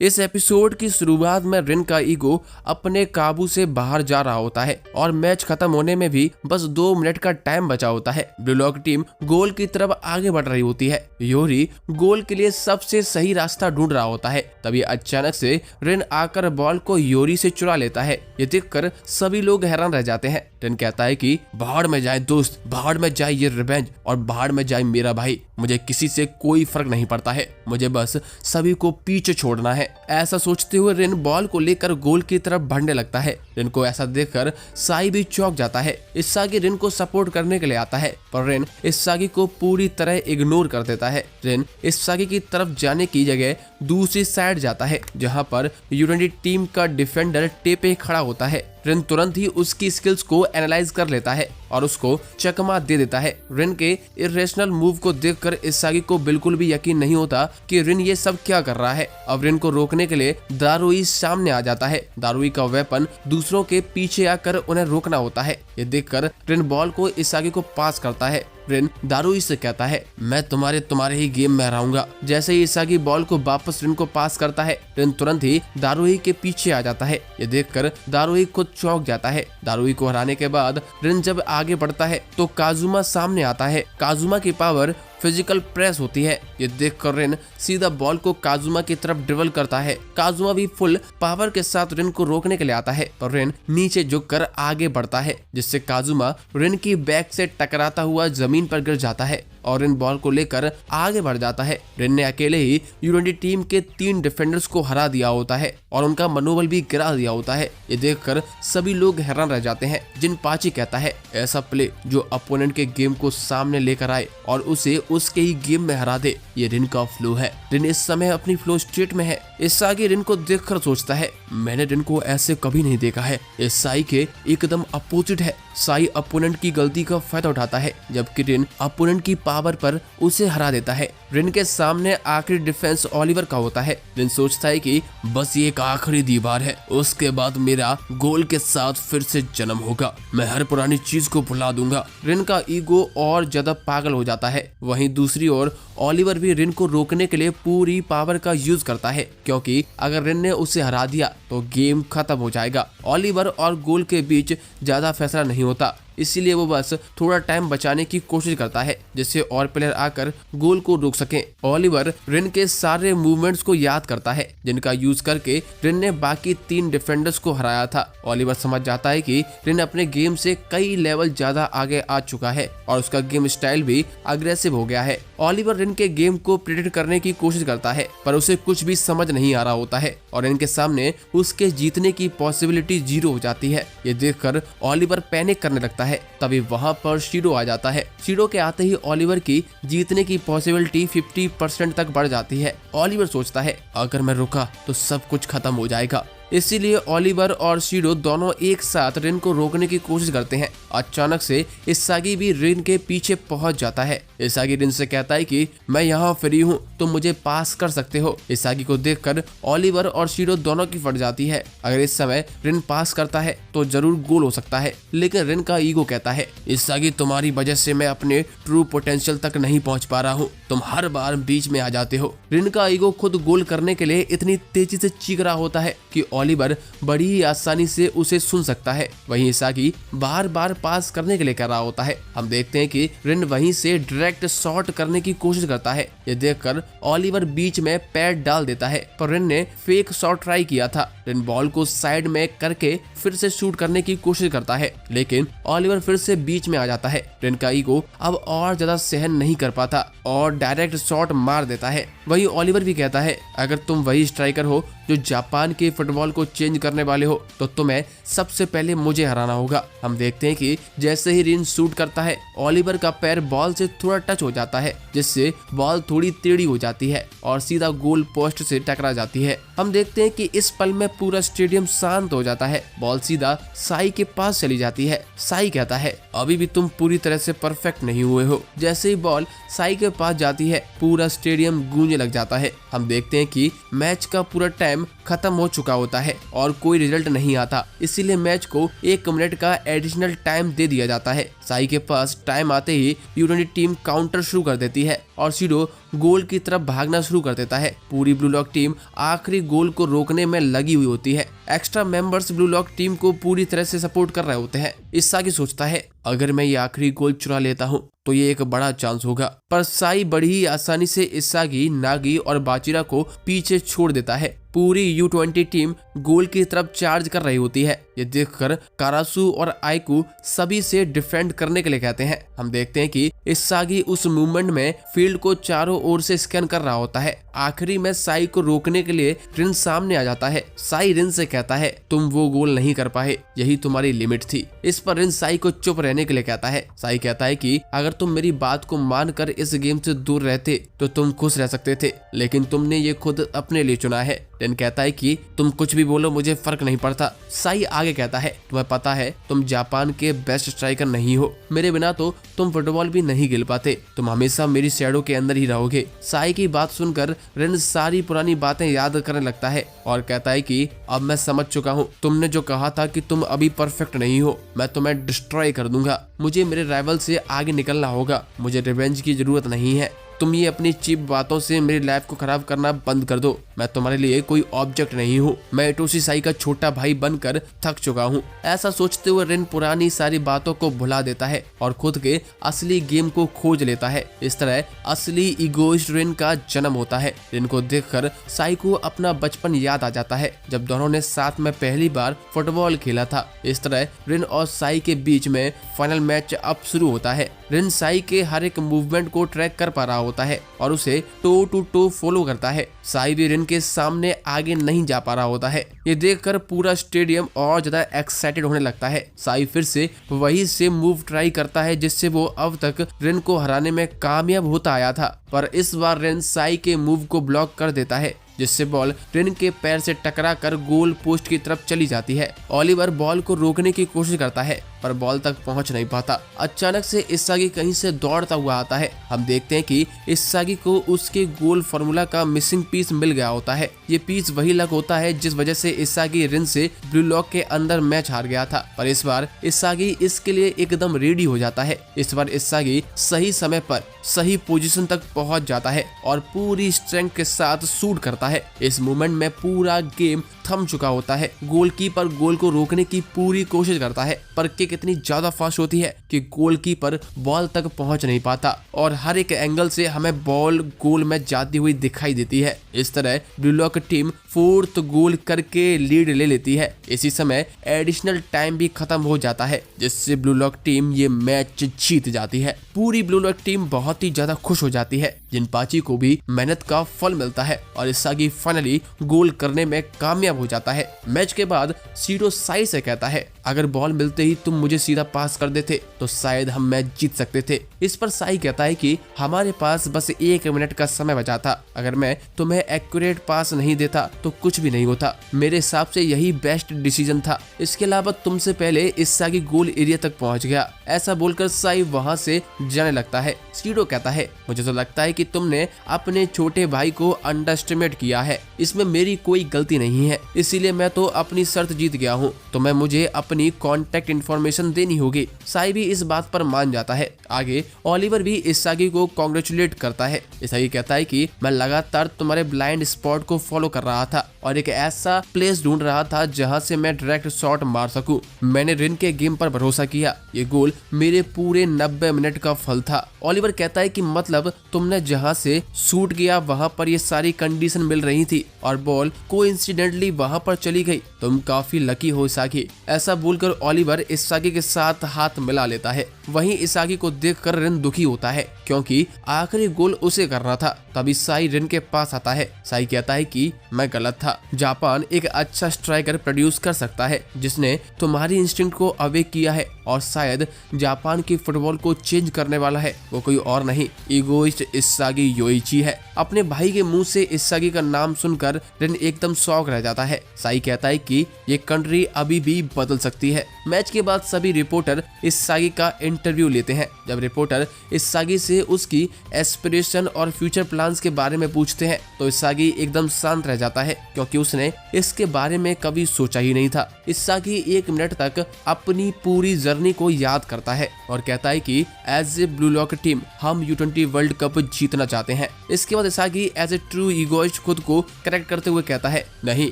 इस एपिसोड की शुरुआत में रिन का ईगो अपने काबू से बाहर जा रहा होता है और मैच खत्म होने में भी बस 2 मिनट का टाइम बचा होता है। ब्लू लॉक टीम गोल की तरफ आगे बढ़ रही होती है। योरी गोल के लिए सबसे सही रास्ता ढूंढ रहा होता है। तभी अचानक से रिन आकर बॉल को योरी से चुरा लेता है। ये देखकर सभी लोग हैरान रह जाते हैं। रिन कहता है कि बाहर में जाए दोस्त, बाहर में जाए ये रिवेंज और बाहर में जाए मेरा भाई, मुझे किसी से कोई फर्क नहीं पड़ता है, मुझे बस सभी को पीछे छोड़ना है। ऐसा सोचते हुए रिन बॉल को लेकर गोल की तरफ बढ़ने लगता है। रिन को ऐसा देखकर साई भी चौंक जाता है। इसागी रिन को सपोर्ट करने के लिए आता है पर रिन इसागी को पूरी तरह इग्नोर कर देता है। रिन इसागी की तरफ जाने की जगह दूसरी साइड जाता है जहां पर यूनाइटेड टीम का डिफेंडर टेपे खड़ा होता है। रिन तुरंत ही उसकी स्किल्स को एनालाइज कर लेता है और उसको चकमा दे देता है। रिन के इरेशनल मूव को देखकर इसागी को बिल्कुल भी यकीन नहीं होता कि रिन ये सब क्या कर रहा है। अब रिन को रोकने के लिए दारुई सामने आ जाता है। दारुई का वेपन दूसरों के पीछे आकर उन्हें रोकना होता है। ये देखकर रिन बॉल को इसागी को पास करता है। रिन दारुई से कहता है मैं तुम्हारे ही गेम में हराऊंगा। जैसे ही इसागी बॉल को वापस रिन को पास करता है, रिन तुरंत ही दारुई के पीछे आ जाता है। ये देखकर दारुई खुद चौंक जाता है। दारुई को हराने के बाद रिन जब आगे बढ़ता है तो काजुमा सामने आता है। काजुमा की पावर फिजिकल प्रेस होती है। ये देखकर रिन सीधा बॉल को काजुमा की तरफ ड्रिबल करता है। काजुमा भी फुल पावर के साथ रिन को रोकने के लिए आता है पर रिन नीचे झुककर आगे बढ़ता है जिससे काजुमा रिन की बैक से टकराता हुआ जमीन पर गिर जाता है और रिन बॉल को लेकर आगे बढ़ जाता है। रिन ने अकेले ही यूनाइटेड टीम के 3 डिफेंडर्स को हरा दिया होता है और उनका मनोबल भी गिरा दिया होता है। ये देखकर सभी लोग हैरान रह जाते हैं। जिन पाची कहता है ऐसा प्ले जो अपोनेंट के गेम को सामने लेकर आए और उसे उसके ही गेम में हरा दे, ये रिन का फ्लो है। रिन इस समय अपनी फ्लो स्टेट में है। इसागी रिन को देखकर सोचता है मैंने रिन को ऐसे कभी नहीं देखा है। इस साई के एकदम अपोजिट है। साई अपोनेंट की गलती का फायदा उठाता है जबकि रिन अपोनेंट की पावर पर उसे हरा देता है। रिन के सामने आखिरी डिफेंस ओलिवर का होता है। रिन सोचता है कि बस ये एक आखिरी दीवार है, उसके बाद मेरा गोल के साथ फिर से जन्म होगा, मैं हर पुरानी चीज को भुला दूंगा। रिन का ईगो और ज्यादा पागल हो जाता है। वहीं दूसरी ओर ओलिवर भी रिन को रोकने के लिए पूरी पावर का यूज करता है क्योंकि अगर रिन ने उसे हरा दिया तो गेम खत्म हो जाएगा। ओलिवर और गोल के बीच ज्यादा फैसला नहीं होता, इसीलिए वो बस थोड़ा टाइम बचाने की कोशिश करता है जिससे और प्लेयर आकर गोल को रोक सकें। ओलिवर रिन के सारे मूवमेंट्स को याद करता है जिनका यूज करके रिन ने बाकी 3 डिफेंडर्स को हराया था। ओलिवर समझ जाता है कि रिन अपने गेम से कई लेवल ज्यादा आगे आ चुका है और उसका गेम स्टाइल भी अग्रेसिव हो गया है। ओलिवर रिन के गेम को प्रेडिक्ट करने की कोशिश करता है पर उसे कुछ भी समझ नहीं आ रहा होता है और रिन के सामने उसके जीतने की पॉसिबिलिटी 0 हो जाती है। ये देखकर ओलिवर पैनिक करने लगता है। तभी वहां पर शीडो आ जाता है। शीडो के आते ही ओलिवर की जीतने की पॉसिबिलिटी 50% तक बढ़ जाती है। ओलिवर सोचता है अगर मैं रुका तो सब कुछ खत्म हो जाएगा, इसीलिए ओलिवर और शीडो दोनों एक साथ रिन को रोकने की कोशिश करते हैं। अचानक से इसागी भी रिन के पीछे पहुंच जाता है। इसागी रिन से कहता है कि मैं यहाँ फ्री हूँ, तुम मुझे पास कर सकते हो। इसागी को देखकर ओलिवर और शीडो दोनों की फट जाती है। अगर इस समय रिन पास करता है तो जरूर गोल हो सकता है, लेकिन रिन का ईगो कहता है इसागी तुम्हारी वजह से मैं अपने ट्रू पोटेंशियल तक नहीं पहुँच पा रहा हूँ, तुम हर बार बीच में आ जाते हो। रिन का ईगो खुद गोल करने के लिए इतनी तेजी से चीख रहा होता है कि ओलिवर बड़ी ही आसानी से उसे सुन सकता है। वहीं इसागी बार बार पास करने के लिए कह रहा होता है। हम देखते हैं कि रिन वहीं से डायरेक्ट शॉट करने की कोशिश करता है। ये देखकर ओलिवर बीच में पैर डाल देता है पर रिन ने फेक शॉट ट्राई किया था। रिन बॉल को साइड में करके फिर से शूट करने की कोशिश करता है लेकिन ओलिवर फिर से बीच में आ जाता है। रिन का ईगो अब और ज्यादा सहन नहीं कर पाता और डायरेक्ट शॉट मार देता है। वहीं ओलिवर भी कहता है अगर तुम वही स्ट्राइकर हो जो जापान के फुटबॉल को चेंज करने वाले हो तो तुम्हें सबसे पहले मुझे हराना होगा। हम देखते हैं कि जैसे ही रिन शूट करता है ओलिवर का पैर बॉल से थोड़ा टच हो जाता है जिससे बॉल थोड़ी टेढ़ी हो जाती है और सीधा गोल पोस्ट से टकरा जाती है। हम देखते हैं कि इस पल में पूरा स्टेडियम शांत हो जाता है। बॉल सीधा साई के पास चली जाती है। साई कहता है अभी भी तुम पूरी तरह से परफेक्ट नहीं हुए हो। जैसे ही बॉल साई के पास जाती है पूरा स्टेडियम गूंजने लग जाता है। हम देखते हैं कि मैच का पूरा टाइम खत्म हो चुका होता है और कोई रिजल्ट नहीं आता, इसीलिए मैच को 1 मिनट का एडिशनल टाइम दे दिया जाता है। साई के पास टाइम आते ही यूनाइटेड टीम काउंटर शुरू कर देती है और शीडो गोल की तरफ भागना शुरू कर देता है। पूरी ब्लू लॉक टीम आखिरी गोल को रोकने में लगी हुई होती है। Extra members blue lock team को पूरी तरह से सपोर्ट कर रहे होते हैं। इसागी सोचता है अगर मैं ये आखिरी गोल चुरा लेता हूँ तो ये एक बड़ा चांस होगा, पर साई बड़ी ही आसानी से इसागी, नागी और बाचिरा को पीछे छोड़ देता है। पूरी U20 टीम गोल की तरफ चार्ज कर रही होती है। ये देखकर कारासु और आइकू सभी से डिफेंड करने के लिए कहते हैं। हम देखते हैं कि इसागी उस मूवमेंट में फील्ड को चारों ओर से स्कैन कर रहा होता है। आखिरी में साई को रोकने के लिए रिन सामने आ जाता है। साई रिन से कहता है तुम वो गोल नहीं कर पाए, यही तुम्हारी लिमिट थी। इस पर रिन साई को चुप रहने के लिए कहता है। साई कहता है कि अगर तुम मेरी बात को मानकर इस गेम से दूर रहते तो तुम खुश रह सकते थे, लेकिन तुमने ये खुद अपने लिए चुना है। रिन कहता है कि तुम कुछ भी बोलो, मुझे फर्क नहीं पड़ता। साई आगे कहता है तुम्हें पता है तुम जापान के बेस्ट स्ट्राइकर नहीं हो, मेरे बिना तो तुम फुटबॉल भी नहीं खेल पाते, तुम हमेशा मेरी शैडो के अंदर ही रहोगे। साई की बात सुनकर रिन सारी पुरानी बातें याद करने लगता है और कहता है कि अब मैं समझ चुका हूँ, तुमने जो कहा था कि तुम अभी परफेक्ट नहीं हो, मैं तुम्हें डिस्ट्रॉय कर दूंगा। मुझे मेरे राइवल से आगे निकलना होगा, मुझे रिवेंज की जरूरत नहीं है। तुम ये अपनी चीप बातों से मेरी लाइफ को खराब करना बंद कर दो। मैं तुम्हारे लिए कोई ऑब्जेक्ट नहीं हूँ, मैं इटोशी साई का छोटा भाई बनकर थक चुका हूँ। ऐसा सोचते हुए रिन पुरानी सारी बातों को भुला देता है और खुद के असली गेम को खोज लेता है। इस तरह असली इगोइस्ट रिन का जन्म होता है। रिन को देखकर साई को अपना बचपन याद आ जाता है, जब दोनों ने साथ में पहली बार फुटबॉल खेला था। इस तरह रिन और साई के बीच में फाइनल मैच अब शुरू होता है। रिन साई के हर एक मूवमेंट को ट्रैक कर पा रहा होता है और उसे टो टू टो फॉलो करता है। साई भी रिन के सामने आगे नहीं जा पा रहा होता है। ये देखकर पूरा स्टेडियम और ज्यादा एक्साइटेड होने लगता है। साई फिर से वही से मूव ट्राई करता है जिससे वो अब तक रिन को हराने में कामयाब होता आया था, पर इस बार रिन साई के मूव को ब्लॉक कर देता है, जिससे बॉल रिन के पैर से टकरा कर गोल पोस्ट की तरफ चली जाती है। ओलिवर बॉल को रोकने की कोशिश करता है पर बॉल तक पहुंच नहीं पाता। अचानक से इसागी कहीं से दौड़ता हुआ आता है। हम देखते हैं कि इसागी को उसके गोल फार्मूला का मिसिंग पीस मिल गया होता है। ये पीस वही लक होता है जिस वजह से इसागी रिन से ब्लू लॉक के अंदर मैच हार गया था, पर इस बार इसागी इसके लिए एकदम रेडी हो जाता है। इस बार इसागी सही समय पर सही पोजीशन तक पहुंच जाता है और पूरी स्ट्रेंथ के साथ शूट करता है। इस मोमेंट में पूरा गेम थम चुका होता है। गोलकीपर गोल को रोकने की पूरी कोशिश करता है, पर किक इतनी ज्यादा फास्ट होती है कि गोलकीपर बॉल तक पहुंच नहीं पाता और हर एक एंगल से हमें बॉल गोल में जाती हुई दिखाई देती है। इस तरह ब्लू लॉक टीम 4th गोल करके लीड ले लेती है। इसी समय एडिशनल टाइम भी खत्म हो जाता है, जिससे ब्लू लॉक टीम ये मैच जीत जाती है। पूरी ब्लू लॉक टीम बहुत ही ज्यादा खुश हो जाती है। जिनपाची को भी मेहनत का फल मिलता है और इसागी फाइनली गोल करने में कामयाब हो जाता है। मैच के बाद सीडो साई से कहता है अगर बॉल मिलते ही तुम मुझे सीधा पास कर देते तो शायद हम मैच जीत सकते थे। इस पर साई कहता है कि हमारे पास बस 1 मिनट का समय बचा था, अगर मैं तुम्हें एक्यूरेट पास नहीं देता तो कुछ भी नहीं होता। मेरे हिसाब से यही बेस्ट डिसीजन था। इसके अलावा तुमसे पहले इसागी गोल एरिया तक पहुंच गया। ऐसा बोलकर साई वहां से जाने लगता है। सीडो कहता है मुझे तो लगता है कि तुमने अपने छोटे भाई को अंडरएस्टिमेट किया है, इसमें मेरी कोई गलती नहीं है, इसीलिए मैं तो अपनी शर्त जीत गया हूँ। तुम्हें मुझे अपनी कॉन्टेक्ट इन्फॉर्मेशन देनी होगी। साई भी इस बात पर मान जाता है। आगे ओलिवर भी इसागी को कॉन्ग्रेचुलेट करता है। इसागी कहता है कि मैं लगातार तुम्हारे ब्लाइंड स्पॉट को फॉलो कर रहा था और एक ऐसा प्लेस ढूंढ रहा था जहां से मैं डायरेक्ट शॉट मार सकूं। मैंने रिन के गेम पर भरोसा किया। ये गोल मेरे पूरे 90 मिनट का फल था। ओलिवर कहता है कि मतलब तुमने जहां से शूट किया वहां पर ये सारी कंडीशन मिल रही थी और बॉल कोइंसिडेंटली वहां पर चली गई। तुम काफी लकी हो इसागी। ऐसा बोलकर ओलिवर इसागी के साथ हाथ मिला लेता है। वहीं इसागी को देखकर रिन दुखी होता है क्योंकि आखिरी गोल उसे करना था। तभी साई रिन के पास आता है। साई कहता है कि मैं गलत था। जापान एक अच्छा स्ट्राइकर प्रोड्यूस कर सकता है जिसने तुम्हारी इंस्टिंक्ट को अवेक किया है और शायद जापान की फुटबॉल को चेंज करने वाला है वो कोई और नहीं, इगोइस्ट इसागी योइची है। अपने भाई के मुंह से इसागी का नाम सुनकर रिन एकदम शॉक रह जाता है। साई कहता है कि ये कंट्री अभी भी बदल सकती है। मैच के बाद सभी रिपोर्टर इसागी का इंटरव्यू लेते हैं। जब रिपोर्टर इसागी से उसकी एस्पिरेशन और फ्यूचर प्लान्स के बारे में पूछते हैं तो इसागी एकदम शांत रह जाता है क्योंकि उसने इसके बारे में कभी सोचा ही नहीं था। इसागी 1 मिनट तक अपनी पूरी जर्नी को याद करता है और कहता है कि as a blue lock team हम U20 वर्ल्ड कप जीतना चाहते हैं। इसके बाद Isagi as a true egoist खुद को करेक्ट करते हुए कहता है, नहीं,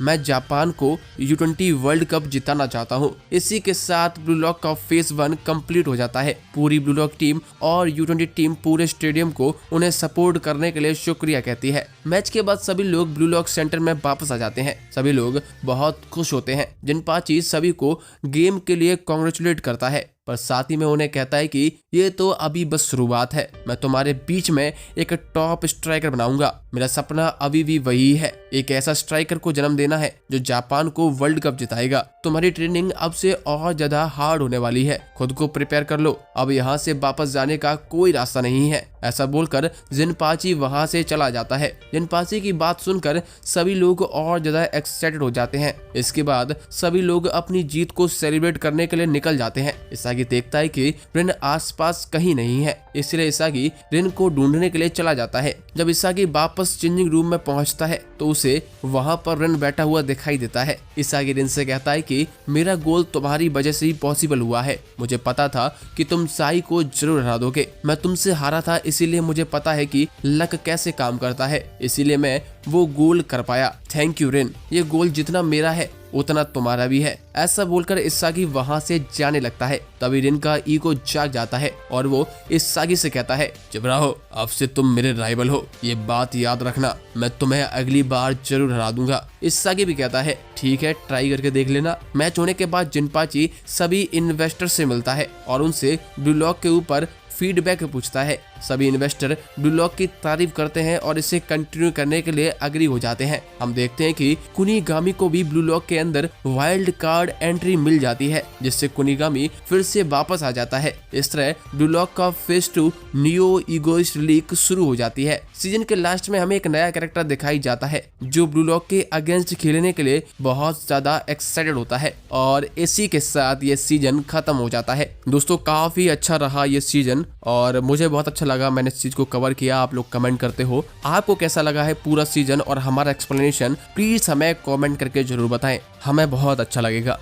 मैं जापान को U20 वर्ल्ड कप जिताना चाहता हूँ। इसी के साथ ब्लू लॉक का फेज 1 कंप्लीट हो जाता है। पूरी ब्लू लॉक टीम और U20 टीम पूरे स्टेडियम को उन्हें सपोर्ट करने के लिए शुक्रिया कहती है। मैच के बाद सभी लोग ब्लू लॉक सेंटर में वापस आ जाते हैं। सभी लोग बहुत खुश होते हैं। जिनपाची सभी को गेम के लिए कांग्रेचुलेट करता है, पर साथ ही में उन्हें कहता है कि ये तो अभी बस शुरुआत है, मैं तुम्हारे बीच में एक टॉप स्ट्राइकर बनाऊंगा। मेरा सपना अभी भी वही है, एक ऐसा स्ट्राइकर को जन्म देना है जो जापान को वर्ल्ड कप जिताएगा। तुम्हारी ट्रेनिंग अब से और ज्यादा हार्ड होने वाली है, खुद को प्रिपेयर कर लो, अब यहाँ से वापस जाने का कोई रास्ता नहीं है। ऐसा बोलकर जिनपाची वहां से चला जाता है। जिनपाची की बात सुनकर सभी लोग और ज्यादा एक्साइटेड हो जाते हैं। इसके बाद सभी लोग अपनी जीत को सेलिब्रेट करने के लिए निकल जाते हैं। इसागी देखता है कि रिन आसपास कहीं नहीं है, इसलिए इसागी रिन को ढूंढने के लिए चला जाता है। जब इसागी वापस चेंजिंग रूम में पहुंचता है तो उसे वहां पर रिन बैठा हुआ दिखाई देता है। इसागी रिन से कहता है कि मेरा गोल तुम्हारी वजह से ही पॉसिबल हुआ है। मुझे पता था कि तुम साई को जरूर हरा दोगे। मैं तुमसे हारा था, इसीलिए मुझे पता है कि लक कैसे काम करता है, इसीलिए मैं वो गोल कर पाया। थैंक यू रिन, ये गोल जितना मेरा है उतना तुम्हारा भी है। ऐसा बोलकर इसागी वहां से जाने लगता है। तभी रिन का ईगो जाग जाता है और वो इसागी से कहता है, चुप रहो, अब से तुम मेरे राइवल हो, ये बात याद रखना, मैं तुम्हें अगली बार जरूर हरा दूंगा। इसागी भी कहता है, ठीक है, ट्राई करके देख लेना। मैच होने के बाद जिनपाची सभी इन्वेस्टर से मिलता है और उनसे ब्लू लॉक के ऊपर फीडबैक पूछता है। सभी इन्वेस्टर ब्लू लॉक की तारीफ करते हैं और इसे कंटिन्यू करने के लिए अग्री हो जाते हैं। हम देखते हैं कि कुनिगामी को भी ब्लू लॉक के अंदर वाइल्ड कार्ड एंट्री मिल जाती है, जिससे कुनिगामी फिर से वापस आ जाता है। इस तरह ब्लू लॉक का फेज 2 नियो ईगोइस्ट लीग शुरू हो जाती है। सीजन के लास्ट में हमें एक नया कैरेक्टर दिखाई जाता है जो ब्लू लॉक के अगेंस्ट खेलने के लिए बहुत ज्यादा एक्साइटेड होता है और इसी के साथ ये सीजन खत्म हो जाता है। दोस्तों, काफी अच्छा रहा ये सीजन और मुझे बहुत अच्छा लगा, मैंने इस चीज को कवर किया। आप लोग कमेंट करते हो आपको कैसा लगा है पूरा सीजन और हमारा एक्सप्लेनेशन, प्लीज हमें कमेंट करके जरूर बताएं, हमें बहुत अच्छा लगेगा।